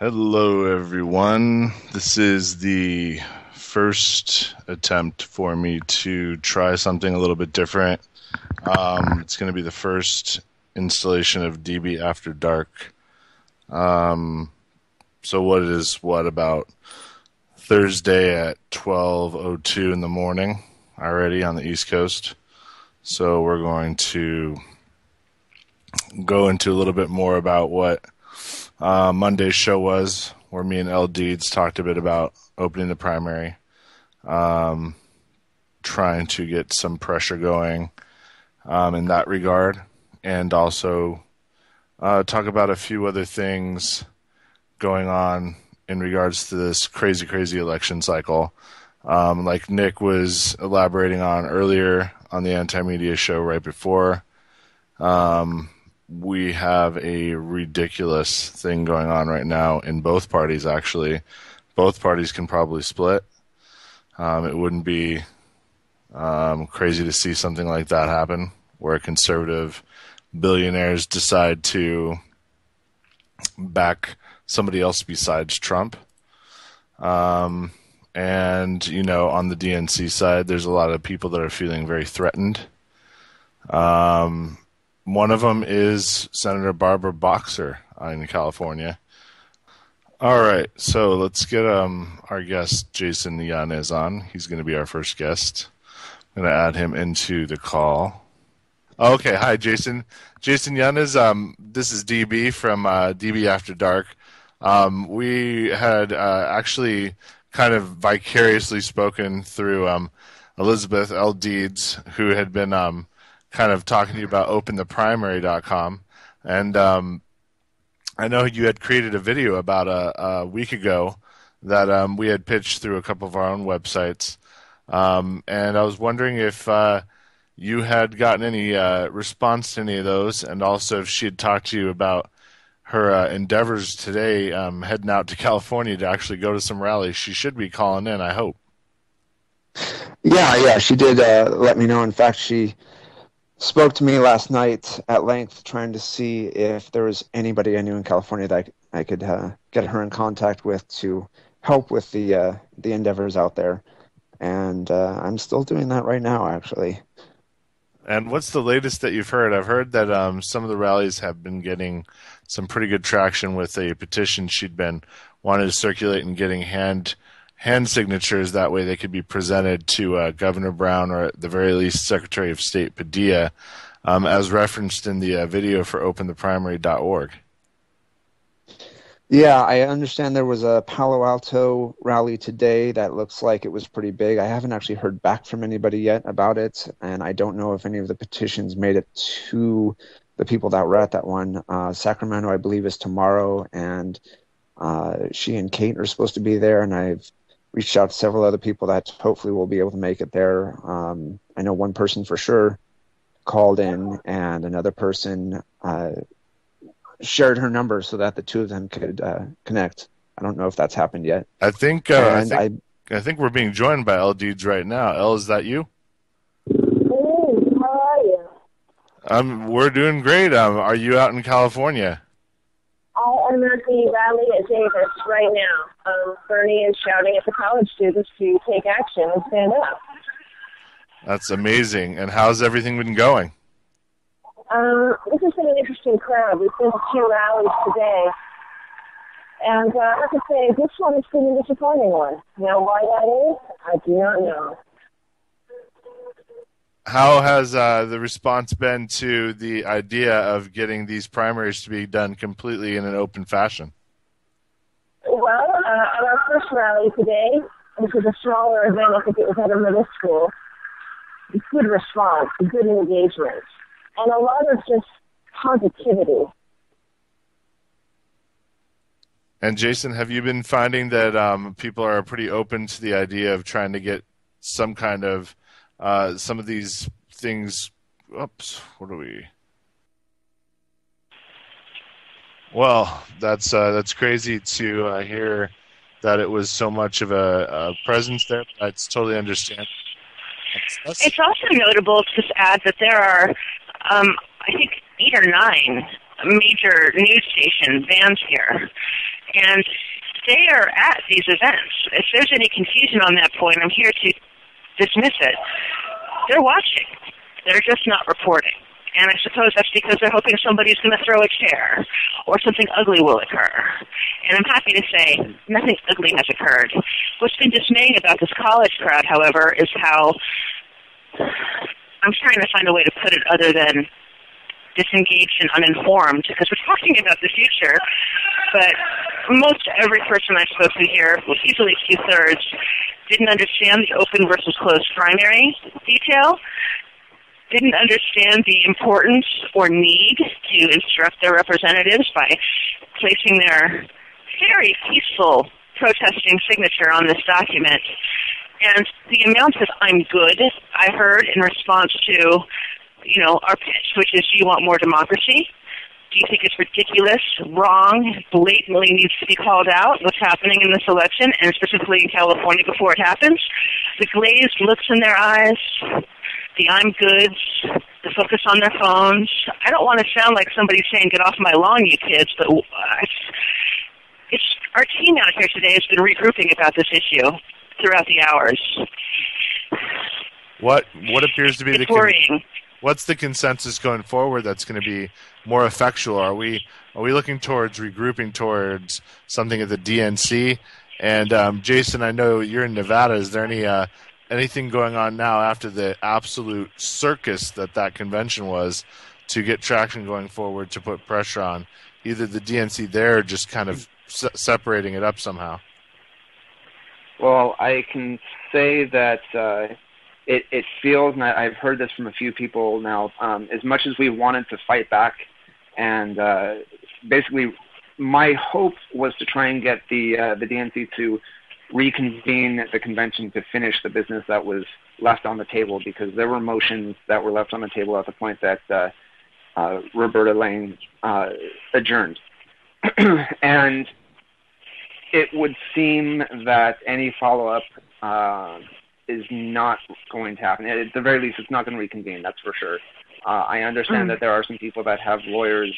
Hello, everyone. This is the first attempt for me to try something a little bit different. It's going to be the first installation of DB After Dark. So about Thursday at 12:02 in the morning already on the East Coast. So we're going to go into a little bit more about what Monday's show was, where me and L. Deeds talked a bit about opening the primary, trying to get some pressure going in that regard, and also talk about a few other things going on in regards to this crazy election cycle. Like Nick was elaborating on earlier on the Anti-Media show right before, we have a ridiculous thing going on right now in both parties, actually. Both parties can probably split. It wouldn't be crazy to see something like that happen, where conservative billionaires decide to back somebody else besides Trump. And, on the DNC side, there's a lot of people that are feeling very threatened. One of them is Senator Barbara Boxer in California. All right, so let's get our guest, Jason Yanez, on. He's going to be our first guest. I'm going to add him into the call. Okay, hi, Jason. Jason Yanez, this is DB from DB After Dark. We had actually kind of vicariously spoken through Elizabeth L. Deeds, who had been kind of talking to you about opentheprimary.com. And I know you had created a video about a week ago that we had pitched through a couple of our own websites. And I was wondering if you had gotten any response to any of those, and also if she had talked to you about her endeavors today, heading out to California to actually go to some rallies. She should be calling in, I hope. Yeah, she did let me know. In fact, she spoke to me last night at length, trying to see if there was anybody I knew in California that I could get her in contact with to help with the endeavors out there. And I'm still doing that right now, actually. And what's the latest that you've heard? I've heard that some of the rallies have been getting some pretty good traction with a petition she'd been wanting to circulate and getting hand signatures. That way they could be presented to Governor Brown, or at the very least Secretary of State Padilla, as referenced in the video for opentheprimary.org. Yeah, I understand there was a Palo Alto rally today that looks like it was pretty big. I haven't actually heard back from anybody yet about it, and I don't know if any of the petitions made it to the people that were at that one. Sacramento, I believe, is tomorrow, and she and Kate are supposed to be there, and I've reached out to several other people that hopefully will be able to make it there. I know one person for sure called in, and another person shared her number so that the two of them could connect. I don't know if that's happened yet. I think we're being joined by L. Deeds right now. L, is that you? Hey, how are you? We're doing great. Are you out in California? I am at the rally at Davis right now. Bernie is shouting at the college students to take action and stand up. That's amazing. And how's everything been going? This has been an interesting crowd. We've been to 2 rallies today. And I have to say, this one has been a disappointing one. Now, why that is, I do not know. How has the response been to the idea of getting these primaries to be done completely in an open fashion? Well, at our first rally today, which was a smaller event, I think it was at a middle school, good response, good engagement, and a lot of just positivity. And Jason, have you been finding that people are pretty open to the idea of trying to get some kind of some of these things? Oops, what are we? Well, that's crazy to hear that it was so much of a presence there. That's totally understandable. It's also notable to add that there are, I think, 8 or 9 major news station vans here, and they are at these events. If there's any confusion on that point, I'm here to dismiss it. They're watching. They're just not reporting. And I suppose that's because they're hoping somebody's going to throw a chair or something ugly will occur. And I'm happy to say nothing ugly has occurred. What's been dismaying about this college crowd, however, is how I'm trying to find a way to put it other than disengaged and uninformed, because we're talking about the future, but most every person I spoke to here, well, easily two-thirds, didn't understand the open versus closed primary detail, didn't understand the importance or need to instruct their representatives by placing their very peaceful protesting signature on this document. And the amount of "I'm good" I heard in response to, our pitch, which is, do you want more democracy? Do you think it's ridiculous, wrong, blatantly needs to be called out, what's happening in this election, and specifically in California before it happens? The glazed looks in their eyes, the "I'm goods," the focus on their phones. I don't want to sound like somebody saying, get off my lawn, you kids, but it's our team out here today has been regrouping about this issue throughout the hours. What appears to be it's worrying. What's the consensus going forward that's going to be more effectual? Are we looking towards regrouping towards something at the DNC? And Jason, I know you're in Nevada. Is there anything going on now after the absolute circus that convention was to get traction going forward to put pressure on either the DNC there or just kind of separating it up somehow? Well, I can say that it feels, and I've heard this from a few people now, as much as we wanted to fight back, and basically my hope was to try and get the DNC to reconvene the convention to finish the business that was left on the table, because there were motions that were left on the table at the point that Roberta Lane adjourned. And it would seem that any follow-up is not going to happen. At the very least, it's not going to reconvene, that's for sure. I understand that there are some people that have lawyers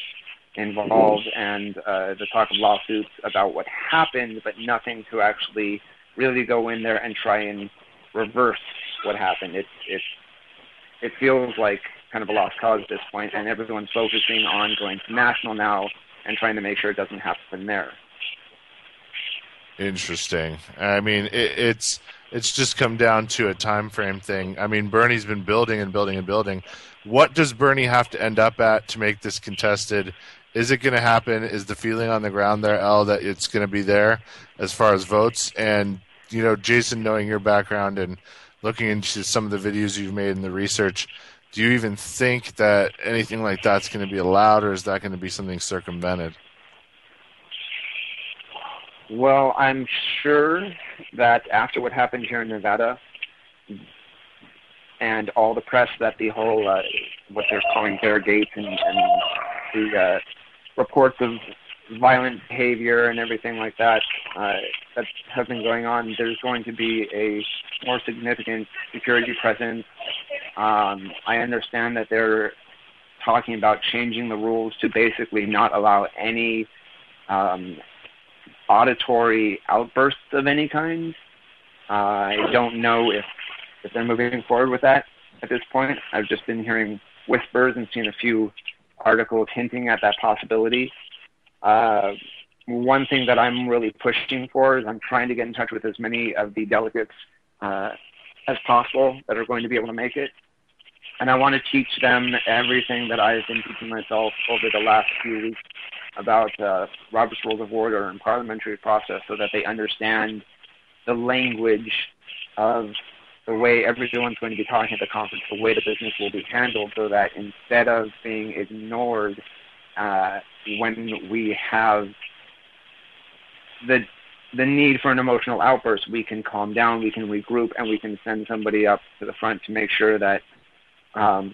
involved and the talk of lawsuits about what happened, but nothing to actually really go in there and try and reverse what happened. It feels like kind of a lost cause at this point, and everyone's focusing on going to national now and trying to make sure it doesn't happen there. Interesting. I mean, it's just come down to a time frame thing. I mean, Bernie's been building and building and building. What does Bernie have to end up at to make this contested? Is it going to happen? Is the feeling on the ground there, Elle, that it's going to be there as far as votes? And, Jason, knowing your background and looking into some of the videos you've made in the research, do you even think that anything like that's going to be allowed, or is that going to be something circumvented? Well, I'm sure that after what happened here in Nevada and all the press that the whole, what they're calling Bear Gates and the reports of violent behavior and everything like that that have been going on, there's going to be a more significant security presence. I understand that they're talking about changing the rules to basically not allow any auditory outbursts of any kind. I don't know if they're moving forward with that at this point. I've just been hearing whispers and seen a few articles hinting at that possibility. One thing that I'm really pushing for is I'm trying to get in touch with as many of the delegates as possible that are going to be able to make it. And I want to teach them everything that I've been teaching myself over the last few weeks about Robert's Rules of Order and parliamentary process, so that they understand the language of the way everyone's going to be talking at the conference, the way the business will be handled, so that instead of being ignored when we have the need for an emotional outburst, we can calm down, we can regroup, and we can send somebody up to the front to make sure that our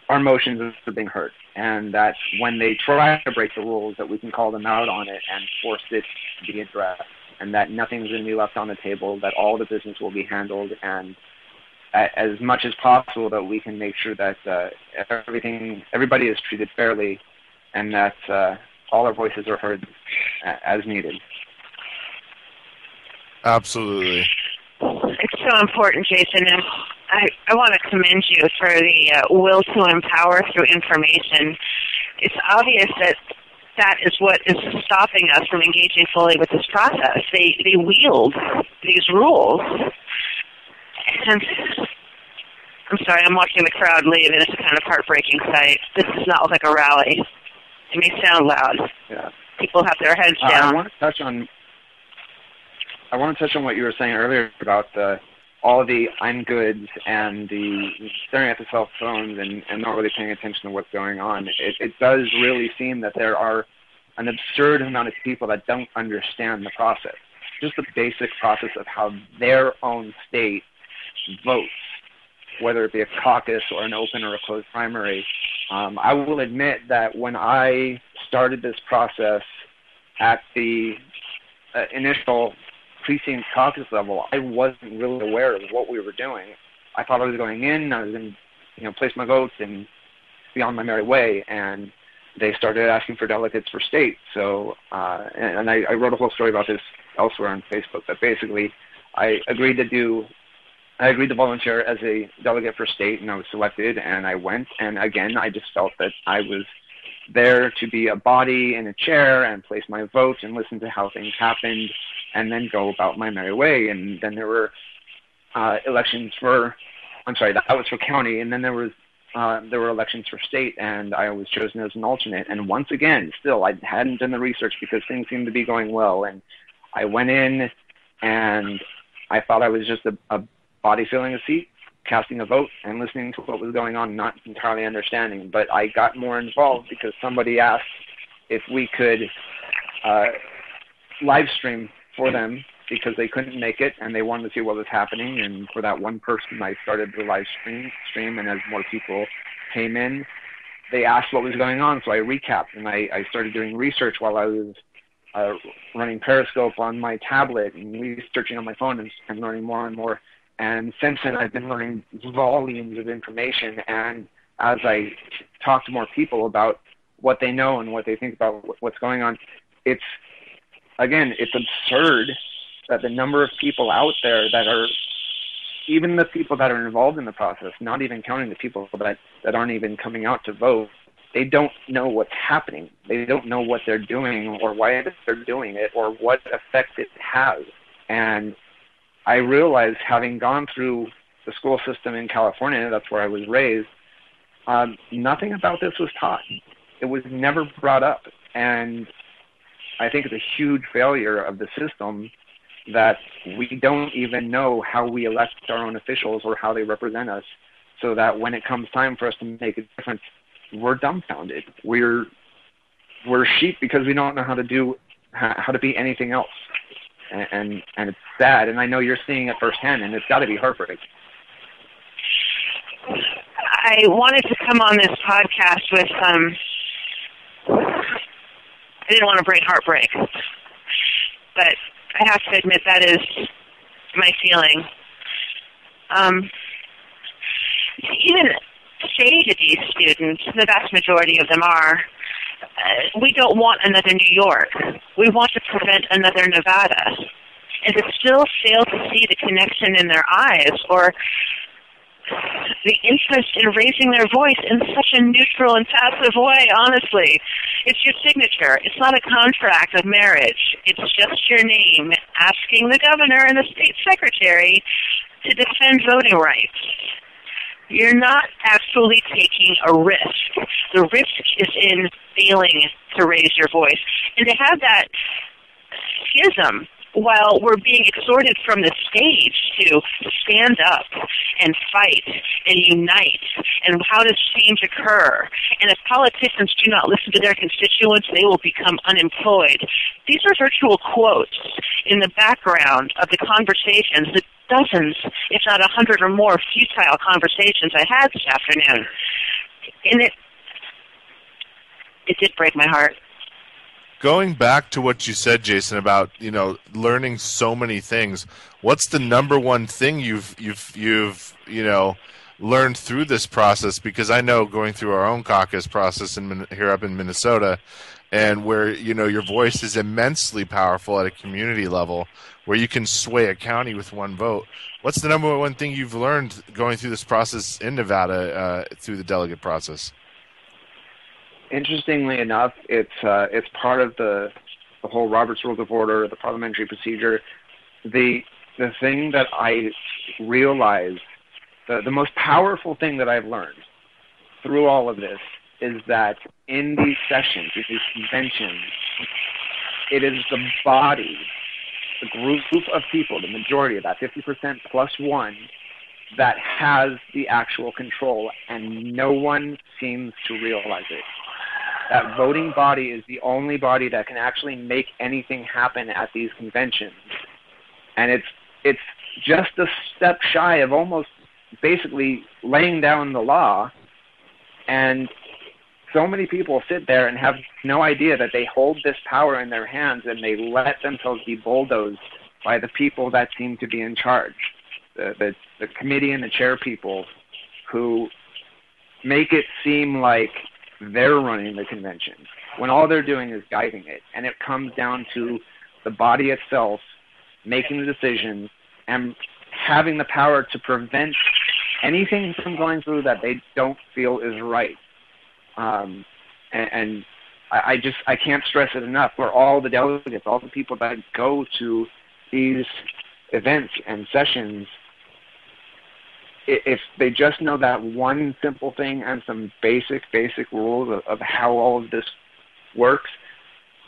emotions are being heard, and that when they try to break the rules, that we can call them out on it and force it to be addressed, and that nothing's going to be left on the table, that all the business will be handled, and as much as possible that we can make sure that everybody is treated fairly and that all our voices are heard as needed. Absolutely. It's so important, Jason, and I want to commend you for the will to empower through information. It's obvious that that is what is stopping us from engaging fully with this process. They wield these rules. And I'm sorry, I'm watching the crowd leave, and it's a kind of heartbreaking sight. This does not look like a rally. It may sound loud. Yeah. People have their heads down. I want to touch on what you were saying earlier about all the I'm goods and the staring at the cell phones and not really paying attention to what's going on. It does really seem that there are an absurd amount of people that don't understand the process, just the basic process of how their own state votes, whether it be a caucus or an open or a closed primary. I will admit that when I started this process at the initial precinct caucus level, I wasn't really aware of what we were doing. I thought I was going in, I was going to place my votes and be on my merry way, and they started asking for delegates for state. So, and I wrote a whole story about this elsewhere on Facebook, but basically I agreed to volunteer as a delegate for state, and I was selected, and I went, and again, I just felt that I was there to be a body in a chair and place my vote and listen to how things happened and then go about my merry way. And then there were that was for county, and then there were elections for state, and I was chosen as an alternate. And once again, still, I hadn't done the research because things seemed to be going well, and I went in, and I thought I was just a body filling a seat, casting a vote, and listening to what was going on, not entirely understanding. But I got more involved because somebody asked if we could live stream for them because they couldn't make it and they wanted to see what was happening. And for that one person, I started the live stream, and as more people came in, they asked what was going on, so I recapped, and I started doing research while I was running Periscope on my tablet and researching on my phone and learning more and more. And since then, I've been learning volumes of information, and as I talk to more people about what they know and what they think about what's going on, it's absurd that the number of people out there that are, even the people that are involved in the process, not even counting the people that aren't even coming out to vote, they don't know what's happening. They don't know what they're doing or why they're doing it or what effect it has. And I realized, having gone through the school system in California, that's where I was raised, nothing about this was taught. It was never brought up. And I think it's a huge failure of the system that we don't even know how we elect our own officials or how they represent us, so that when it comes time for us to make a difference, we're dumbfounded. We're sheep because we don't know how to be anything else. And it's sad, and I know you're seeing it firsthand, and it's got to be heartbreaking. I wanted to come on this podcast with I didn't want to bring heartbreak, but I have to admit that is my feeling. Even say to these students, the vast majority of them are, we don't want another New York. We want to prevent another Nevada. And to still fail to see the connection in their eyes or the interest in raising their voice in such a neutral and passive way, honestly. It's your signature. It's not a contract of marriage. It's just your name asking the governor and the state secretary to defend voting rights. You're not actually taking a risk. The risk is in failing to raise your voice. And to have that schism while we're being exhorted from the stage to stand up and fight and unite, and how does change occur? And if politicians do not listen to their constituents, they will become unemployed. These are virtual quotes in the background of the conversations, the dozens, if not 100 or more futile conversations I had this afternoon. And it did break my heart. Going back to what you said, Jason, about learning so many things, what's the number one thing you've learned through this process? Because I know going through our own caucus process here up in Minnesota, and where your voice is immensely powerful at a community level, where you can sway a county with one vote. What's the number one thing you've learned going through this process in Nevada through the delegate process? Interestingly enough, it's part of the whole Robert's Rules of Order, the parliamentary procedure. The thing that I realized, the most powerful thing that I've learned through all of this is that in these sessions, in these conventions, it is the body, the group of people, the majority of that 50% plus one, that has the actual control, and no one seems to realize it. That voting body is the only body that can actually make anything happen at these conventions. And it's just a step shy of almost basically laying down the law, and so many people sit there and have no idea that they hold this power in their hands, and they let themselves be bulldozed by the people that seem to be in charge, the committee and the chair people, who make it seem like they're running the convention when all they're doing is guiding it. And it comes down to the body itself making the decisions and having the power to prevent anything from going through that they don't feel is right. And I can't stress it enough. For all the delegates, all the people that go to these events and sessions, if they just know that one simple thing and some basic rules of how all of this works,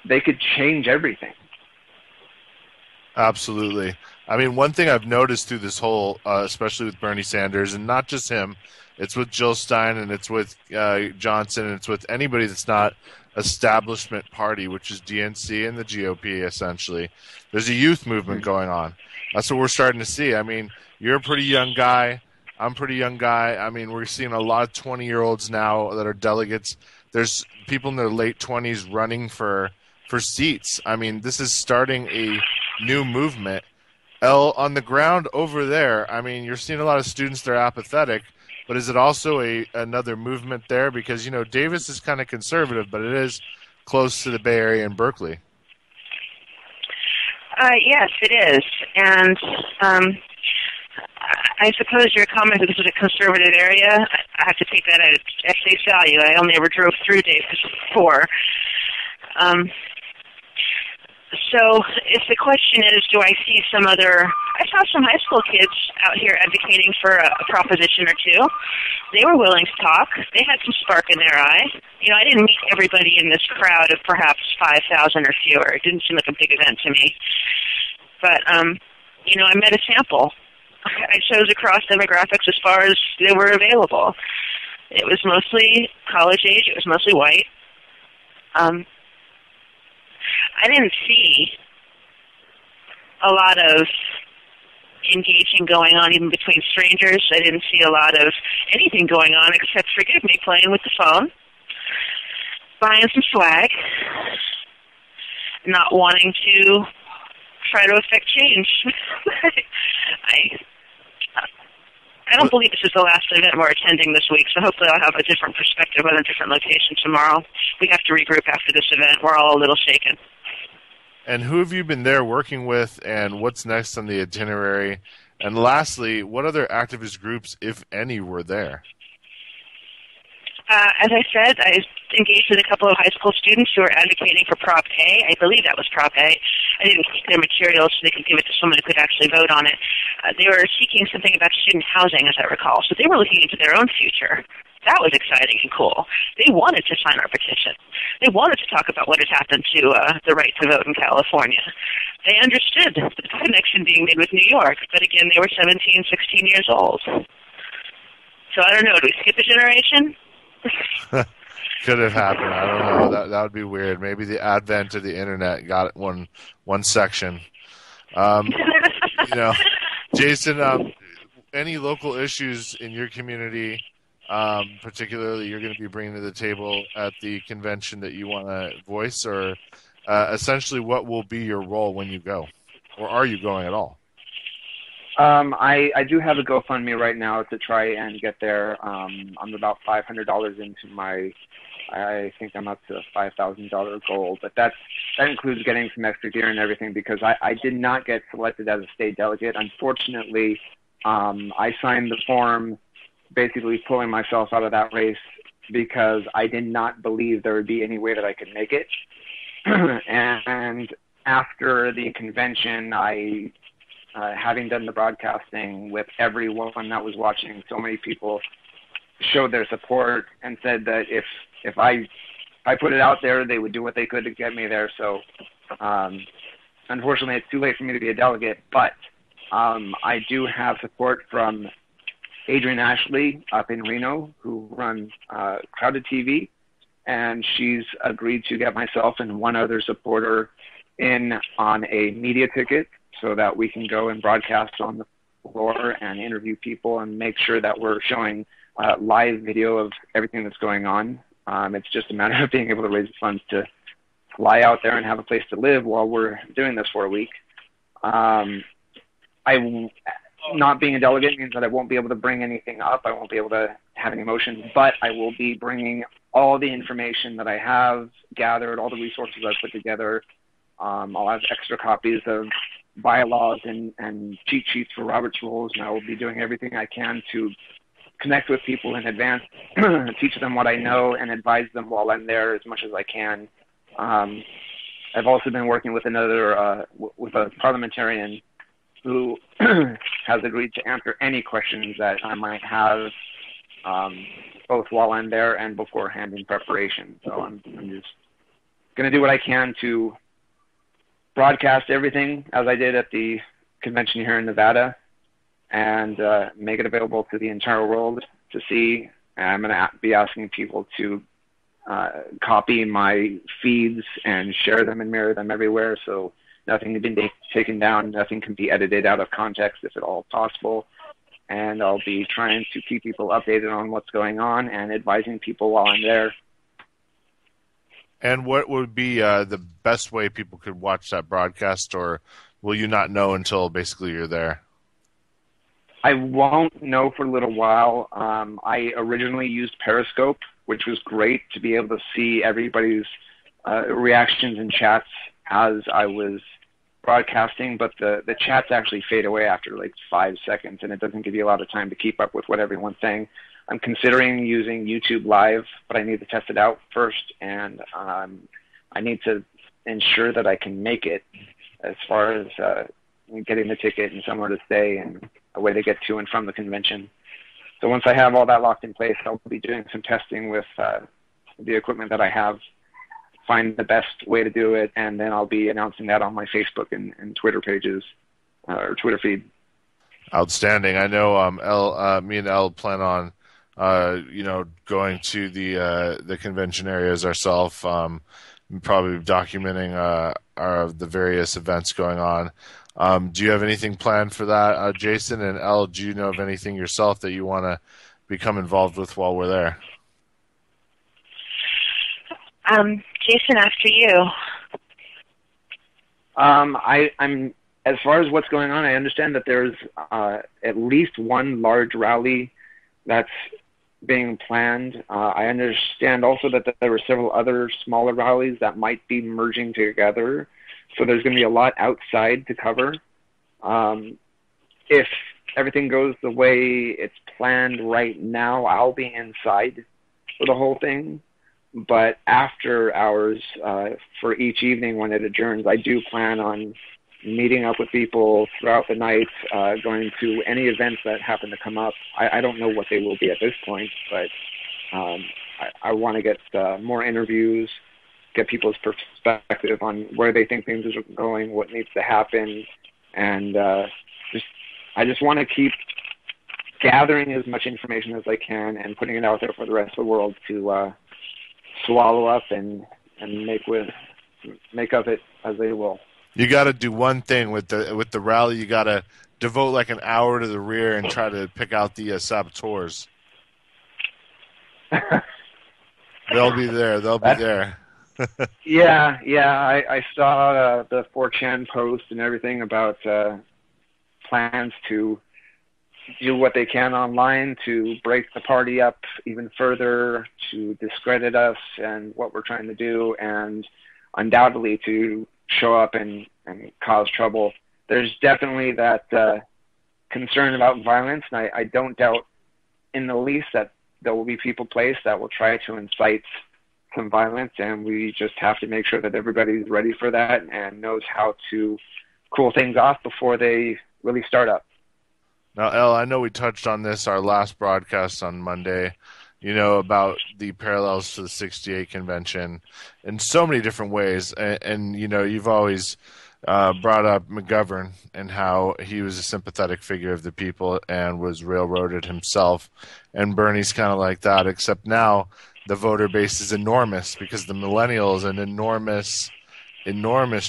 they could change everything. Absolutely. I mean, one thing I've noticed through this whole, especially with Bernie Sanders, and not just him, it's with Jill Stein, and it's with Johnson, and it's with anybody that's not establishment party, which is DNC and the GOP, essentially. There's a youth movement going on. That's what we're starting to see. I mean, you're a pretty young guy. I'm a pretty young guy. I mean, we're seeing a lot of 20-year-olds now that are delegates. There's people in their late 20s running for seats. I mean, this is starting a new movement. On the ground over there, I mean, you're seeing a lot of students that are apathetic, but is it also another movement there? Because, Davis is kind of conservative, but it is close to the Bay Area and Berkeley. Yes, it is. And I suppose your comment that this is a conservative area, I have to take that at face value. I only ever drove through Davis before. So if the question is, do I see some other... I saw some high school kids out here advocating for a proposition or two. They were willing to talk. They had some spark in their eye. I didn't meet everybody in this crowd of perhaps 5,000 or fewer. It didn't seem like a big event to me. But, I met a sample. I chose across demographics as far as they were available. It was mostly college age. It was mostly white. I didn't see a lot of engaging going on even between strangers. I didn't see a lot of anything going on except, forgive me, playing with the phone, buying some swag, not wanting to try to affect change. I don't believe this is the last event we're attending this week, so hopefully I'll have a different perspective on a different location tomorrow. We have to regroup after this event. We're all a little shaken. And who have you been there working with, and what's next on the itinerary? And lastly, what other activist groups, if any, were there? As I said, I engaged with a couple of high school students who are advocating for Prop A. I believe that was Prop A. I didn't keep their materials so they could give it to someone who could actually vote on it. They were seeking something about student housing, as I recall. So they were looking into their own future. That was exciting and cool. They wanted to sign our petition. They wanted to talk about what had happened to the right to vote in California. They understood the connection being made with New York, but again, they were 17, 16 years old. So I don't know, do we skip a generation? Could have happened. I don't know. That would be weird. Maybe the advent of the internet got it one section. Jason, any local issues in your community, particularly you're going to be bringing to the table at the convention that you want to voice, or essentially what will be your role when you go? Or are you going at all? I do have a GoFundMe right now to try and get there. I'm about $500 into my. I think I'm up to a $5,000 goal, but that includes getting some extra gear and everything because I did not get selected as a state delegate. Unfortunately, I signed the form basically pulling myself out of that race because I did not believe there would be any way that I could make it. And after the convention, having done the broadcasting with everyone that was watching, so many people showed their support and said that if I put it out there, they would do what they could to get me there. So unfortunately, it's too late for me to be a delegate, but I do have support from Adrian Ashley up in Reno, who runs Crowded TV, and she's agreed to get myself and one other supporter in on a media ticket so that we can go and broadcast on the floor and interview people and make sure that we're showing live video of everything that's going on. It's just a matter of being able to raise the funds to fly out there and have a place to live while we're doing this for a week. Not being a delegate means that I won't be able to bring anything up. I won't be able to have any motion, but I will be bringing all the information that I have gathered, all the resources I've put together. I'll have extra copies of bylaws and cheat sheets for Robert's rules, and I will be doing everything I can to connect with people in advance, teach them what I know, and advise them while I'm there as much as I can. I've also been working with with a parliamentarian who has agreed to answer any questions that I might have, both while I'm there and beforehand in preparation. So I'm just going to do what I can to broadcast everything as I did at the convention here in Nevada and make it available to the entire world to see. And I'm going to be asking people to copy my feeds and share them and mirror them everywhere, so nothing can be taken down, nothing can be edited out of context if at all possible. And I'll be trying to keep people updated on what's going on and advising people while I'm there. And what would be the best way people could watch that broadcast, or will you not know until basically you're there? I won't know for a little while. I originally used Periscope, which was great to be able to see everybody's reactions and chats as I was broadcasting, but the chats actually fade away after like 5 seconds, and it doesn't give you a lot of time to keep up with what everyone's saying. I'm considering using YouTube Live, but I need to test it out first, and I need to ensure that I can make it as far as getting the ticket and somewhere to stay and a way to get to and from the convention. So once I have all that locked in place, I'll be doing some testing with the equipment that I have, find the best way to do it, and then I'll be announcing that on my Facebook and Twitter pages or Twitter feed. Outstanding. I know me and Elle plan on going to the convention areas ourselves, probably documenting the various events going on. Do you have anything planned for that, Jason? And Elle, do you know of anything yourself that you want to become involved with while we're there? Jason, after you. I'm as far as what's going on, I understand that there's at least one large rally that's being planned. I understand also that there were several other smaller rallies that might be merging together. So there's going to be a lot outside to cover. If everything goes the way it's planned right now, I'll be inside for the whole thing. But after hours, for each evening when it adjourns, I do plan on meeting up with people throughout the night, going to any events that happen to come up. I don't know what they will be at this point, but I want to get more interviews, get people's perspective on where they think things are going, what needs to happen, and I just want to keep gathering as much information as I can and putting it out there for the rest of the world to swallow up and make of it as they will. You got to do one thing with the rally. You got to devote like an hour to the rear and try to pick out the saboteurs. They'll be there. They'll be there. Yeah. I saw the 4chan post and everything about plans to do what they can online to break the party up even further, to discredit us and what we're trying to do, and undoubtedly to show up and cause trouble. There's definitely that concern about violence, and I don't doubt in the least that there will be people placed that will try to incite some violence, and we just have to make sure that everybody's ready for that and knows how to cool things off before they really start up. Now, Elle, I know we touched on this our last broadcast on Monday, about the parallels to the 68 convention in so many different ways. And you've always brought up McGovern and how he was a sympathetic figure of the people and was railroaded himself. And Bernie's kind of like that, except now the voter base is enormous because the millennial is an enormous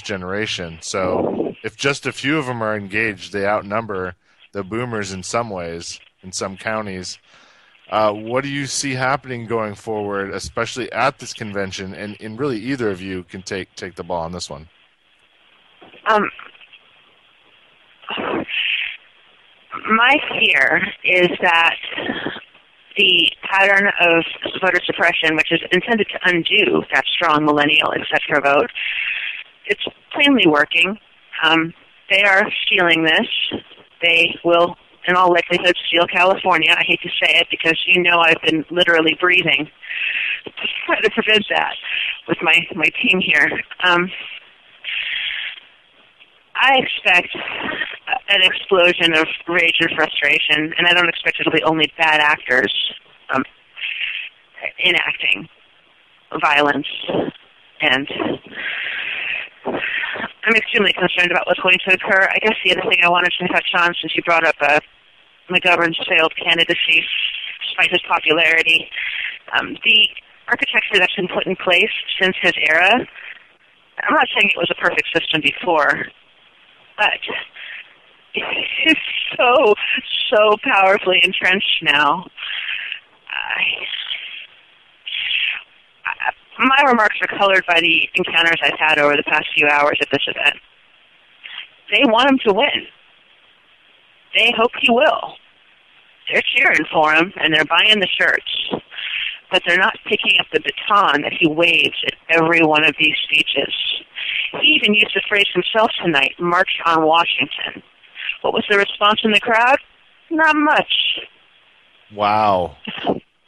generation. So if just a few of them are engaged, they outnumber the boomers in some ways, in some counties. What do you see happening going forward, especially at this convention? And really, either of you can take the ball on this one. My fear is that the pattern of voter suppression, which is intended to undo that strong millennial etc. vote, it's plainly working. They are stealing this. They will, in all likelihood, steal California. I hate to say it because I've been literally breathing to try to prevent that with my team here. I expect an explosion of rage and frustration, and I don't expect it'll be only bad actors enacting violence. And I'm extremely concerned about what's going to occur. I guess the other thing I wanted to touch on, since you brought up McGovern's failed candidacy, despite his popularity, the architecture that's been put in place since his era, I'm not saying it was a perfect system before, but it's so powerfully entrenched now. My remarks are colored by the encounters I've had over the past few hours at this event. They want him to win. They hope he will. They're cheering for him, and they're buying the shirts. But they're not picking up the baton that he waves at every one of these speeches. He even used the phrase himself tonight, "March on Washington." What was the response in the crowd? Not much. Wow.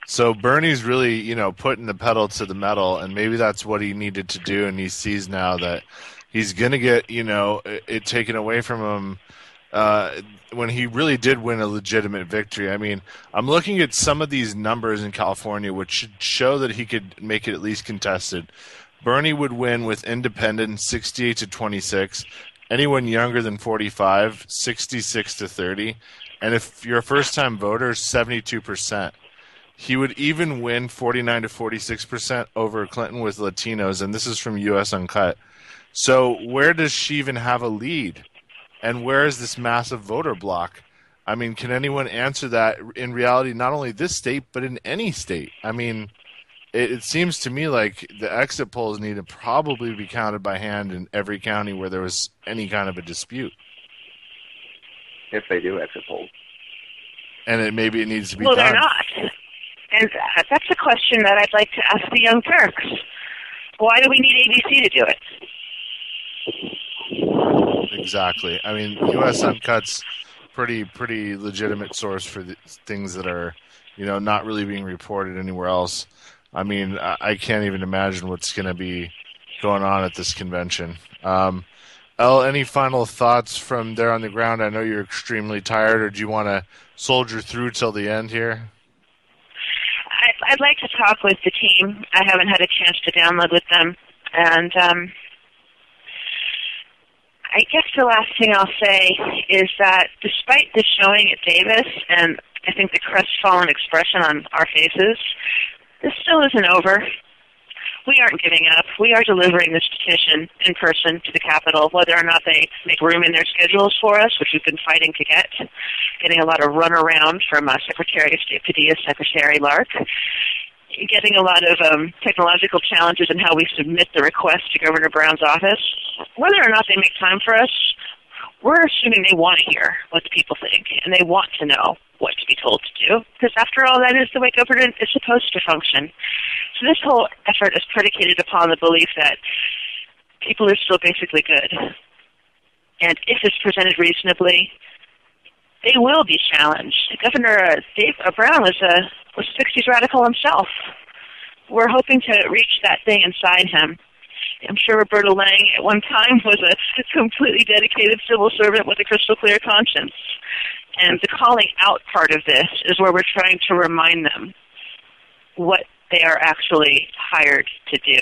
So Bernie's really, putting the pedal to the metal, and maybe that's what he needed to do, and he sees now that he's going to get, it taken away from him when he really did win a legitimate victory. I mean, I'm looking at some of these numbers in California, which should show that he could make it at least contested. Bernie would win with independents 68 to 26, anyone younger than 45, 66 to 30, and if you're a first-time voter, 72%. He would even win 49 to 46% over Clinton with Latinos, and this is from U.S. Uncut. So where does she even have a lead? And where is this massive voter block? I mean, can anyone answer that in reality, not only this state, but in any state? I mean, it seems to me like the exit polls need to probably be counted by hand in every county where there was any kind of a dispute. If they do exit polls. And maybe it needs to be done. Well, they're not. And that's a question that I'd like to ask the Young Turks. Why do we need ABC to do it? Exactly. I mean, U.S. Uncut's pretty legitimate source for the things that are, not really being reported anywhere else. I mean, I can't even imagine what's going to be going on at this convention. Elle, any final thoughts from there on the ground? I know you're extremely tired, or do you want to soldier through till the end here? I'd like to talk with the team. I haven't had a chance to download with them. And I guess the last thing I'll say is that despite the showing at Davis and I think the crestfallen expression on our faces, this still isn't over. We aren't giving up. We are delivering this petition in person to the Capitol, whether or not they make room in their schedules for us, which we've been fighting to get, getting a lot of runaround from Secretary of State Padilla's Secretary Lark, getting a lot of technological challenges in how we submit the request to Governor Brown's office. Whether or not they make time for us, we're assuming they want to hear what the people think, and they want to know what to be told to do, because after all, that is the way government is supposed to function. So this whole effort is predicated upon the belief that people are still basically good. And if it's presented reasonably, they will be challenged. Governor Dave Brown was 60s radical himself. We're hoping to reach that thing inside him. I'm sure Roberta Lang at one time was a completely dedicated civil servant with a crystal clear conscience. And the calling out part of this is where we're trying to remind them what they are actually hired to do.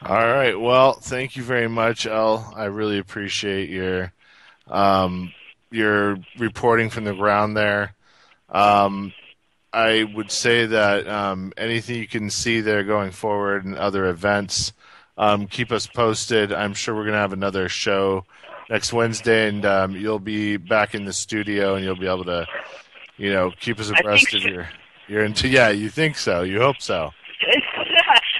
All right. Well, thank you very much, Elle. I really appreciate your reporting from the ground there. I would say that anything you can see there going forward and other events, keep us posted. I'm sure we're going to have another show next Wednesday, and you'll be back in the studio, and you'll be able to, keep us abreast of your into. Yeah, you think so? You hope so?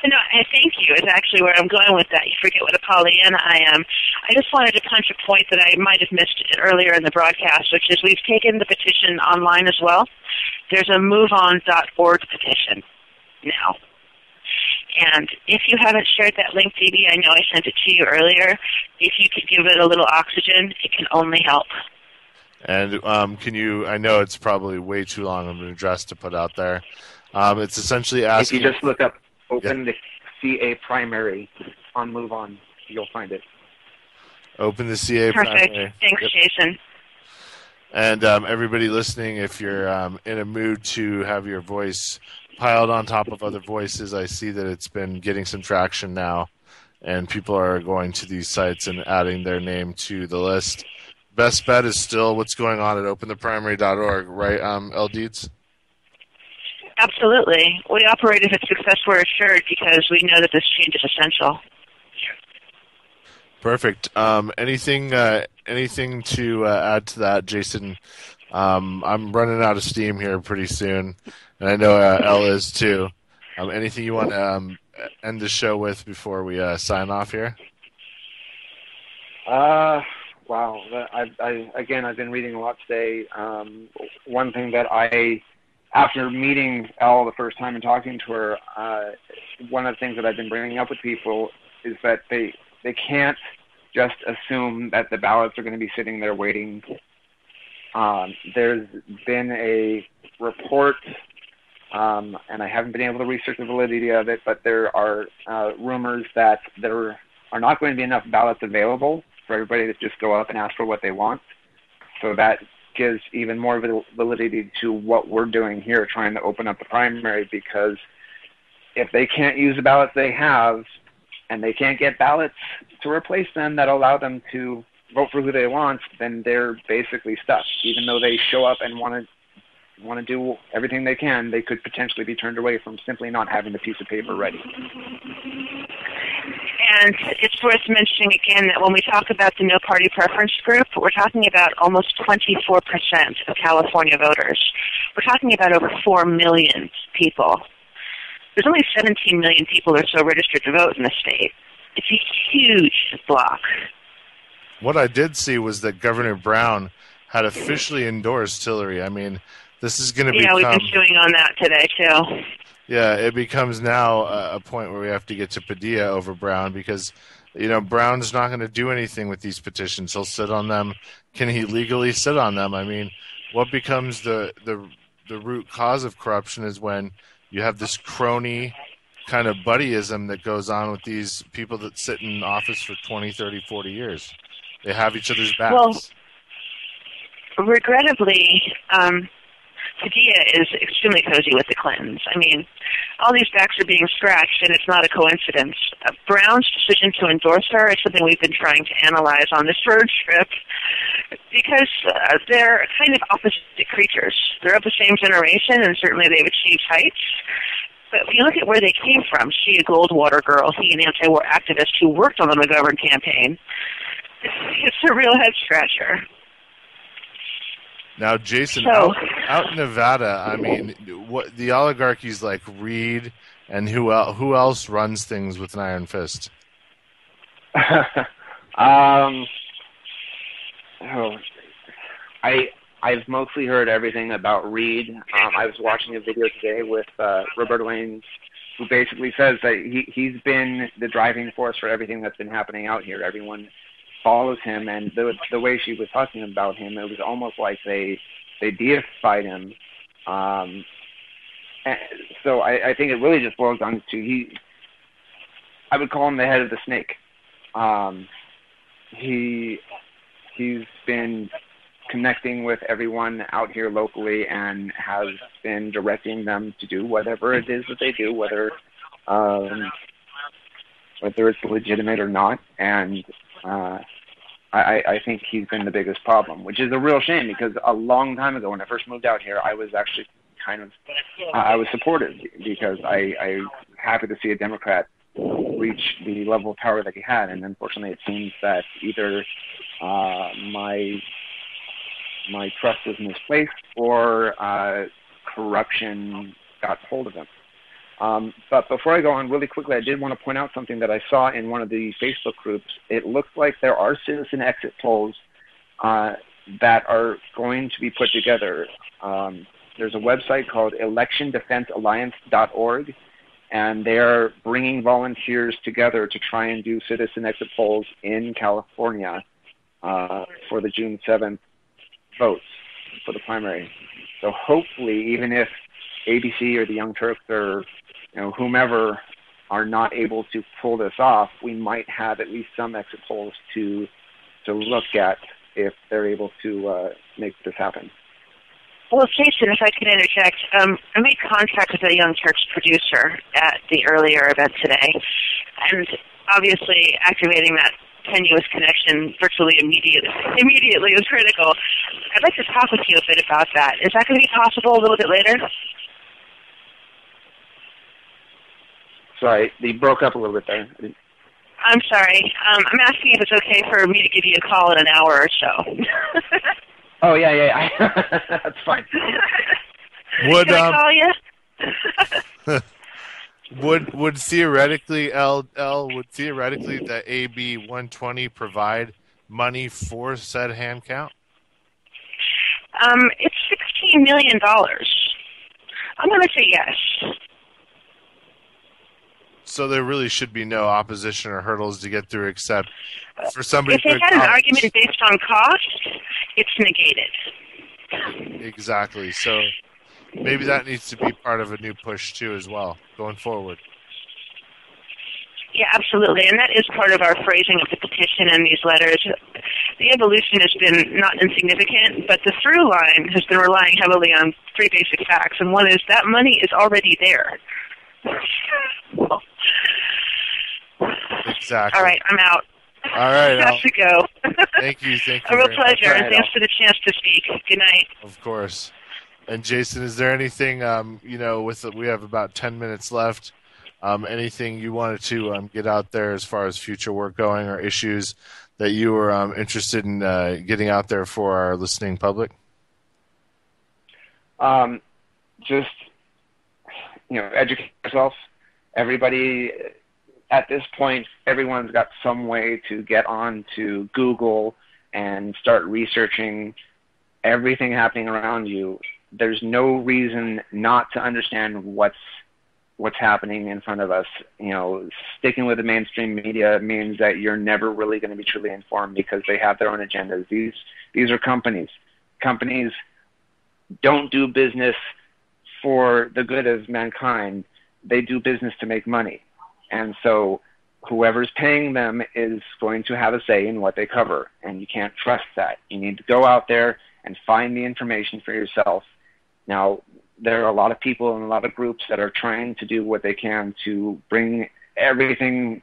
No, I thank you is actually where I'm going with that. You forget what a Pollyanna I am. I just wanted to punch a point that I might have missed earlier in the broadcast, which is we've taken the petition online as well. There's a moveon.org petition now. And if you haven't shared that link, Phoebe, I know I sent it to you earlier. If you could give it a little oxygen, it can only help. And can you, I know it's probably way too long of an address to put out there. It's essentially asking... If you just look up Open the CA Primary on MoveOn, you'll find it. Open the CA Perfect. Primary. Thanks, Yep. Jason. And everybody listening, if you're in a mood to have your voice piled on top of other voices, I see that it's been getting some traction now, and people are going to these sites and adding their name to the list. Best bet is still what's going on at opentheprimary.org, right, Elle Dietz? Absolutely. We operate if its success were assured because we know that this change is essential. Perfect. Anything to add to that, Jason? I'm running out of steam here pretty soon, and I know Elle is too. Anything you want to end the show with before we sign off here? Wow. I've been reading a lot today. One thing that after meeting Elle the first time and talking to her, one of the things that I've been bringing up with people is that they can't just assume that the ballots are going to be sitting there waiting. There's been a report, and I haven't been able to research the validity of it, but there are rumors that there are not going to be enough ballots available for everybody to just go up and ask for what they want. So that gives even more validity to what we're doing here, trying to open up the primary, because if they can't use the ballots they have and they can't get ballots to replace them that allow them to vote for who they want, then they're basically stuck. Even though they show up and want to do everything they can, they could potentially be turned away from simply not having the piece of paper ready. And it's worth mentioning again that when we talk about the no party preference group, we're talking about almost 24% of California voters. We're talking about over 4 million people. There's only 17 million people or so registered to vote in the state. It's a huge block. What I did see was that Governor Brown had officially endorsed Hillary. I mean, this is going to become... Yeah, we've been chewing on that today, too. Yeah, it becomes now a point where we have to get to Padilla over Brown because, Brown's not going to do anything with these petitions. He'll sit on them. Can he legally sit on them? I mean, what becomes the root cause of corruption is when you have this crony kind of buddyism that goes on with these people that sit in office for 20, 30, 40 years. They have each other's backs. Well, regrettably, Padilla is extremely cozy with the Clintons. I mean, all these backs are being scratched, and it's not a coincidence. Brown's decision to endorse her is something we've been trying to analyze on this road trip because they're kind of opposite creatures. They're of the same generation, and certainly they've achieved heights. But if you look at where they came from, she a Goldwater girl, he an anti-war activist who worked on the McGovern campaign, it's a real head-scratcher. Now, Jason, out in Nevada, I mean, what the oligarchies like Reed and who else runs things with an iron fist? um, oh, I've mostly heard everything about Reed. I was watching a video today with Roberto Ains, who basically says that he's been the driving force for everything that's been happening out here. Everyone follows him, and the way she was talking about him, it was almost like they deified him. So I think it really just boils down to I would call him the head of the snake. He's been connecting with everyone out here locally and has been directing them to do whatever it is that they do, whether it's legitimate or not. And I think he's been the biggest problem, which is a real shame because a long time ago when I first moved out here, I was actually I was supportive because I happy to see a Democrat reach the level of power that he had. And unfortunately, it seems that either my trust was misplaced or corruption got hold of him. But before I go on, really quickly, I did want to point out something that I saw in one of the Facebook groups. It looks like there are citizen exit polls that are going to be put together. There's a website called electiondefensealliance.org, and they are bringing volunteers together to try and do citizen exit polls in California for the June 7th votes for the primary. So hopefully, even if ABC or the Young Turks or whomever are not able to pull this off, we might have at least some exit polls to look at if they're able to make this happen. Well, Jason, if I could interject, I made contact with a Young Turks producer at the earlier event today, and obviously activating that tenuous connection virtually immediately is critical. I'd like to talk with you a bit about that. Is that going to be possible a little bit later? Sorry, you broke up a little bit there. I'm sorry. I'm asking if it's okay for me to give you a call in an hour or so. Oh, yeah. That's fine. Would Can I call you? would theoretically the AB 120 provide money for said hand count? It's $16 million. I'm going to say yes. So there really should be no opposition or hurdles to get through, except for somebody. If they had an argument based on cost, it's negated. Exactly. So maybe that needs to be part of a new push too, as well, going forward. Yeah, absolutely, and that is part of our phrasing of the petition and these letters. The evolution has been not insignificant, but the through line has been relying heavily on three basic facts, and one is that money is already there. Exactly. All right, I'm out. All right. I have to go. Thank you. A real pleasure, and thanks for the chance to speak. Good night. Of course. And Jason, is there anything, we have about 10 minutes left, anything you wanted to get out there as far as future work going or issues that you were interested in getting out there for our listening public? Just, educate yourself. Everybody, at this point, everyone's got some way to get on to Google and start researching everything happening around you. There's no reason not to understand what's happening in front of us. Sticking with the mainstream media means that you're never really going to be truly informed because they have their own agendas. These are companies. Companies don't do business for the good of mankind. They do business to make money. And so whoever's paying them is going to have a say in what they cover, and you can't trust that. You need to go out there and find the information for yourself. Now, there are a lot of people and a lot of groups that are trying to do what they can to bring everything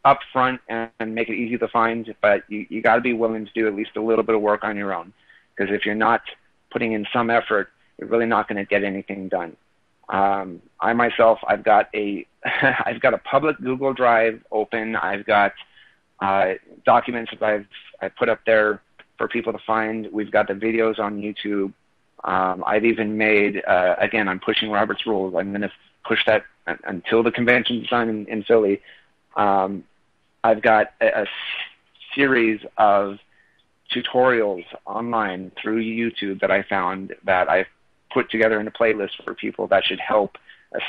up front and make it easy to find, but you got to be willing to do at least a little bit of work on your own, because if you're not putting in some effort, you're really not going to get anything done. I myself, I've got a public Google Drive open. I've got documents that I've put up there for people to find. We've got the videos on YouTube. I've even made, again, I'm pushing Robert's rules. I'm going to push that until the convention's done in Philly. I've got a series of tutorials online through YouTube that I found that I've put together in a playlist for people that should help,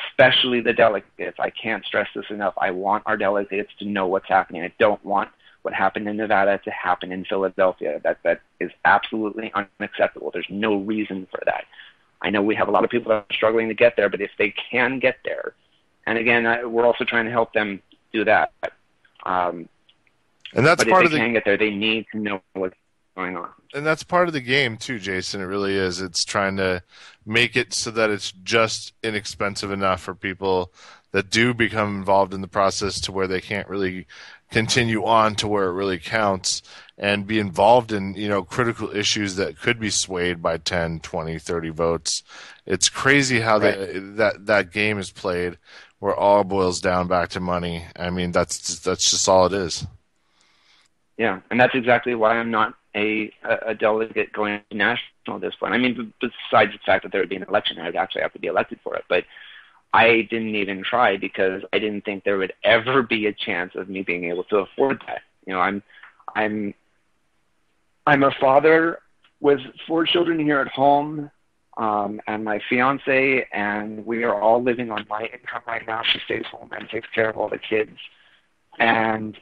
especially the delegates. I can't stress this enough. I want our delegates to know what's happening. I don't want what happened in Nevada to happen in Philadelphia. That is absolutely unacceptable. There's no reason for that. I know we have a lot of people that are struggling to get there, but if they can get there, and again, we're also trying to help them do that. And that's but part if of they can get there, they need to know what's going on. And that's part of the game too, Jason. It really is. It's trying to make it so that it's just inexpensive enough for people that do become involved in the process to where they can't really continue on to where it really counts and be involved in, critical issues that could be swayed by 10, 20, 30 votes. It's crazy how that game is played where all boils down back to money. I mean, that's just all it is. Yeah, and that's exactly why I'm not a delegate going to national at this point. I mean, besides the fact that there would be an election, I'd actually have to be elected for it. But I didn't even try because I didn't think there would ever be a chance of me being able to afford that. I'm a father with 4 children here at home, and my fiance, and we are all living on my income right now. She stays home and takes care of all the kids. And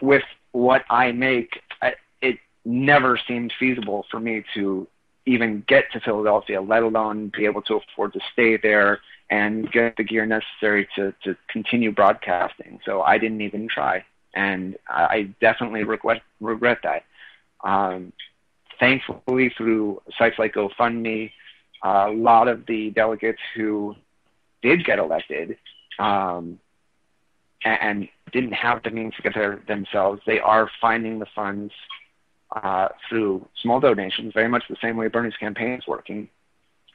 with what I make, it never seemed feasible for me to even get to Philadelphia, let alone be able to afford to stay there and get the gear necessary to continue broadcasting. So I didn't even try, and I definitely regret that. Thankfully, through sites like GoFundMe, a lot of the delegates who did get elected and didn't have the means to get there themselves, they are finding the funds through small donations, very much the same way Bernie's campaign is working,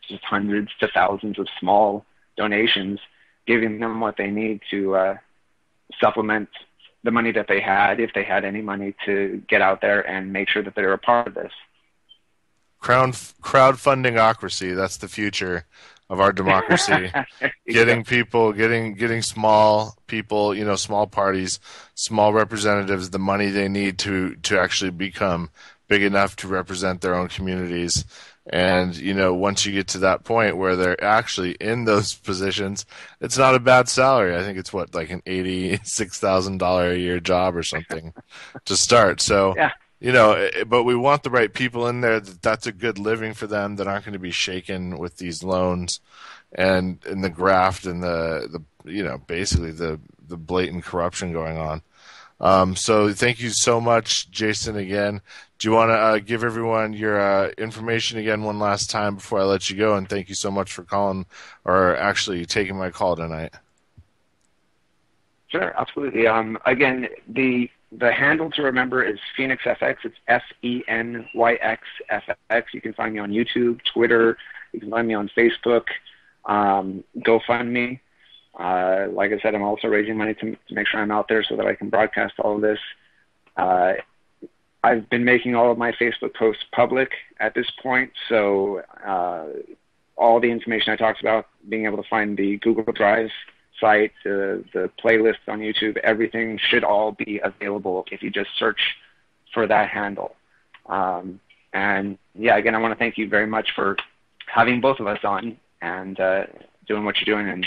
just hundreds to thousands of small donations, giving them what they need to supplement the money that they had, if they had any money, to get out there and make sure that they're a part of this. Crowdfundingocracy, that's the future of our democracy. Getting people, getting small people, small parties, small representatives, the money they need to actually become big enough to represent their own communities. And, once you get to that point where they're actually in those positions, it's not a bad salary. I think it's like an $86,000 a year job or something to start. So, yeah. But we want the right people in there. That's a good living for them that aren't going to be shaken with these loans and the graft and the basically the blatant corruption going on. So thank you so much, Jason, again. Do you want to give everyone your information again one last time before I let you go? And thank you so much for calling or actually taking my call tonight. Sure, absolutely. Again, the handle to remember is PhoenixFX. It's FENYXFX. You can find me on YouTube, Twitter. You can find me on Facebook, GoFundMe. Like I said, I'm also raising money to make sure I'm out there so that I can broadcast all of this. I've been making all of my Facebook posts public at this point, so all the information I talked about, being able to find the Google Drive site, the playlist on YouTube, everything should all be available if you just search for that handle. And yeah, again, I want to thank you very much for having both of us on and doing what you're doing and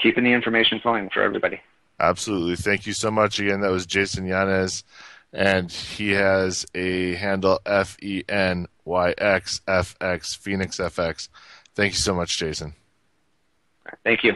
keeping the information flowing for everybody. Absolutely. Thank you so much. Again, that was Jason Yanez, and he has a handle FENYXFX, PhoenixFX. Thank you so much, Jason. Thank you.